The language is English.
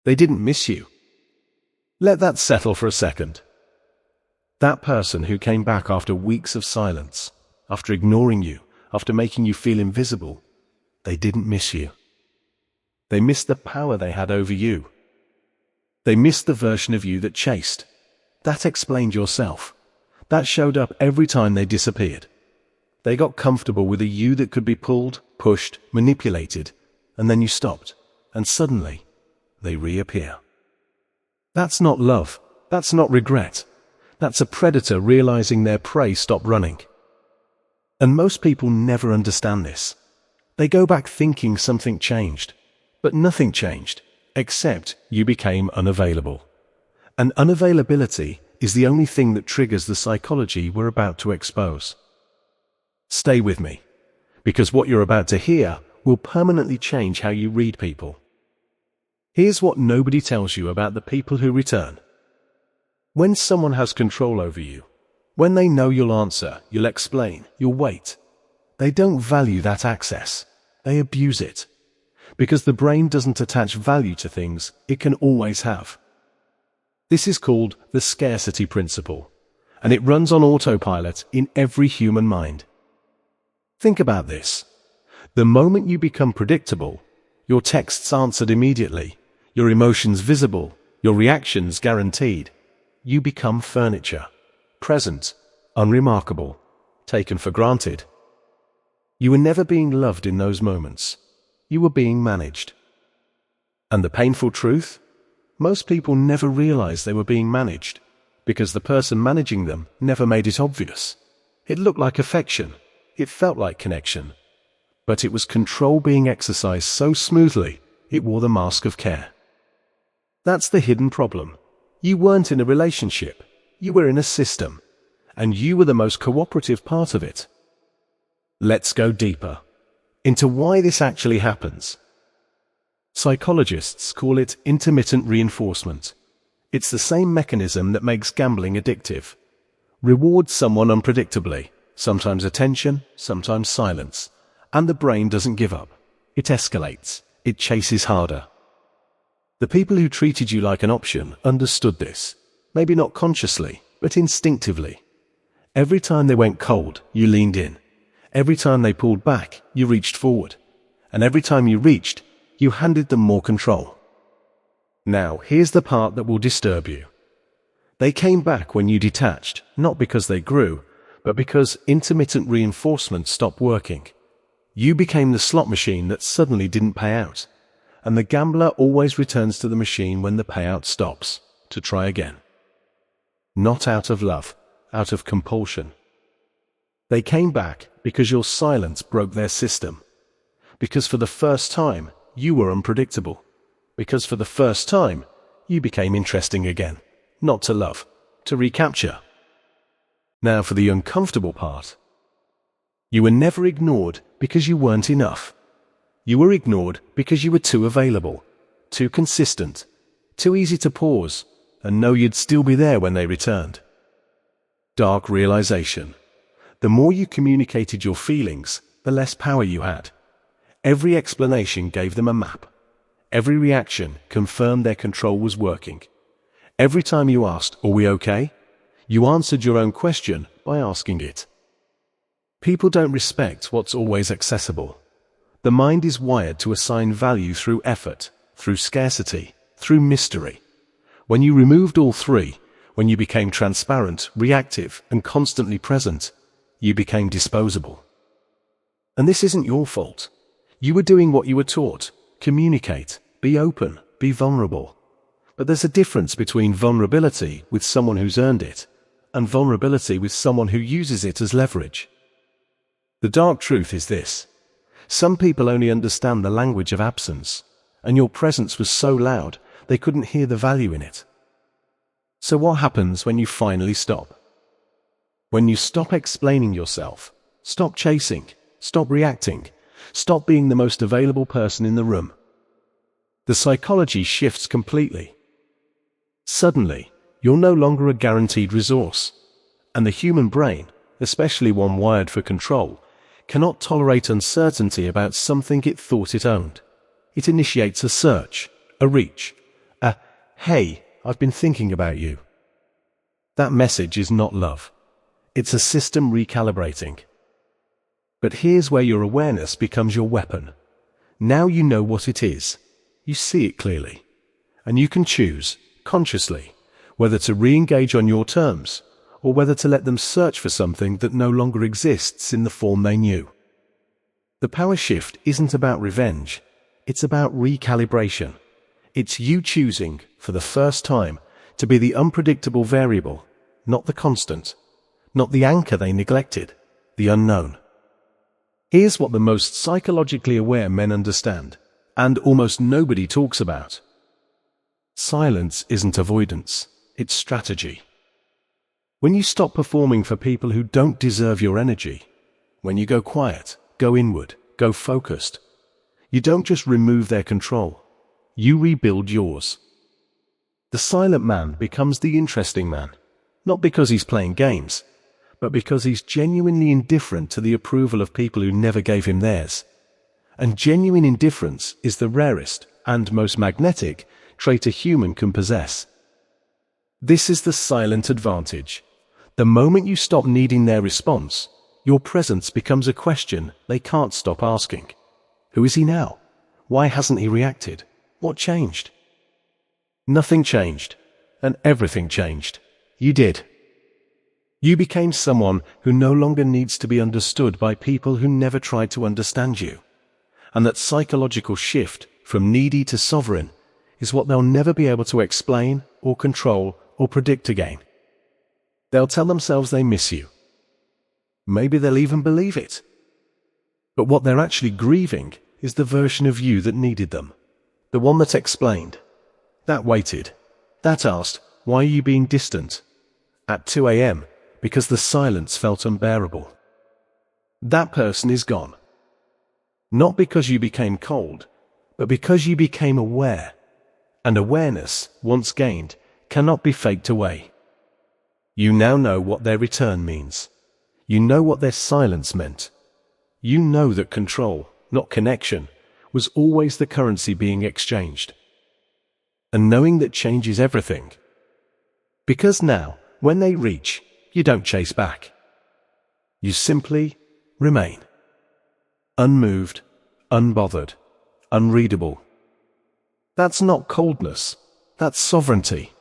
They didn't miss you. Let that settle for a second. That person who came back after weeks of silence, after ignoring you, after making you feel invisible, they didn't miss you. They missed the power they had over you. They missed the version of you that chased. That explained yourself. That showed up every time they disappeared. They got comfortable with a you that could be pulled, pushed, manipulated, and then you stopped, and suddenly, they reappear. That's not love. That's not regret. That's a predator realizing their prey stopped running. And most people never understand this. They go back thinking something changed, but nothing changed, except you became unavailable. And unavailability is the only thing that triggers the psychology we're about to expose. Stay with me, because what you're about to hear will permanently change how you read people. Here's what nobody tells you about the people who return. When someone has control over you, when they know you'll answer, you'll explain, you'll wait, they don't value that access. They abuse it. Because the brain doesn't attach value to things it can always have. This is called the scarcity principle, and it runs on autopilot in every human mind. Think about this. The moment you become predictable, your texts answered immediately, your emotions visible, your reactions guaranteed, you become furniture, present, unremarkable, taken for granted. You were never being loved in those moments. You were being managed. And the painful truth? Most people never realized they were being managed, because the person managing them never made it obvious. It looked like affection. It felt like connection. But it was control being exercised so smoothly, it wore the mask of care. That's the hidden problem. You weren't in a relationship. You were in a system. And you were the most cooperative part of it. Let's go deeper into why this actually happens. Psychologists call it intermittent reinforcement. It's the same mechanism that makes gambling addictive. Reward someone unpredictably, sometimes attention, sometimes silence, and the brain doesn't give up. It escalates. It chases harder. The people who treated you like an option understood this, maybe not consciously, but instinctively. Every time they went cold, you leaned in. Every time they pulled back, you reached forward. And every time you reached, you handed them more control. Now, here's the part that will disturb you. They came back when you detached, not because they grew, but because intermittent reinforcement stopped working. You became the slot machine that suddenly didn't pay out. And the gambler always returns to the machine when the payout stops, to try again. Not out of love, out of compulsion. They came back because your silence broke their system. Because for the first time, you were unpredictable. Because for the first time, you became interesting again. Not to love, to recapture. Now for the uncomfortable part. You were never ignored because you weren't enough. You were ignored because you were too available, too consistent, too easy to pause, and know you'd still be there when they returned. Dark realization. The more you communicated your feelings, the less power you had. Every explanation gave them a map. Every reaction confirmed their control was working. Every time you asked, "Are we okay?" you answered your own question by asking it. People don't respect what's always accessible. The mind is wired to assign value through effort, through scarcity, through mystery. When you removed all three, when you became transparent, reactive, and constantly present, you became disposable. And this isn't your fault. You were doing what you were taught. Communicate, be open, be vulnerable. But there's a difference between vulnerability with someone who's earned it, and vulnerability with someone who uses it as leverage. The dark truth is this. Some people only understand the language of absence, and your presence was so loud they couldn't hear the value in it. So what happens when you finally stop? When you stop explaining yourself, stop chasing, stop reacting, stop being the most available person in the room. The psychology shifts completely. Suddenly, you're no longer a guaranteed resource, and the human brain, especially one wired for control, cannot tolerate uncertainty about something it thought it owned. It initiates a search, a reach, "Hey, I've been thinking about you." That message is not love. It's a system recalibrating. But here's where your awareness becomes your weapon. Now you know what it is. You see it clearly. And you can choose, consciously, whether to re-engage on your terms, or whether to let them search for something that no longer exists in the form they knew. The power shift isn't about revenge. It's about recalibration. It's you choosing, for the first time, to be the unpredictable variable, not the constant, not the anchor they neglected, the unknown. Here's what the most psychologically aware men understand, and almost nobody talks about. Silence isn't avoidance, it's strategy. When you stop performing for people who don't deserve your energy, when you go quiet, go inward, go focused, you don't just remove their control, you rebuild yours. The silent man becomes the interesting man, not because he's playing games, but because he's genuinely indifferent to the approval of people who never gave him theirs. And genuine indifference is the rarest and most magnetic trait a human can possess. This is the silent advantage. The moment you stop needing their response, your presence becomes a question they can't stop asking. Who is he now? Why hasn't he reacted? What changed? Nothing changed, and everything changed. You did. You became someone who no longer needs to be understood by people who never tried to understand you. And that psychological shift from needy to sovereign is what they'll never be able to explain or control or predict again. They'll tell themselves they miss you. Maybe they'll even believe it. But what they're actually grieving is the version of you that needed them. The one that explained, that waited, that asked, "Why are you being distant?" at 2 a.m. because the silence felt unbearable. That person is gone. Not because you became cold, but because you became aware. And awareness, once gained, cannot be faked away. You now know what their return means. You know what their silence meant. You know that control, not connection, was always the currency being exchanged. And knowing that changes everything. Because now, when they reach, you don't chase back. You simply remain. Unmoved, unbothered, unreadable. That's not coldness, that's sovereignty.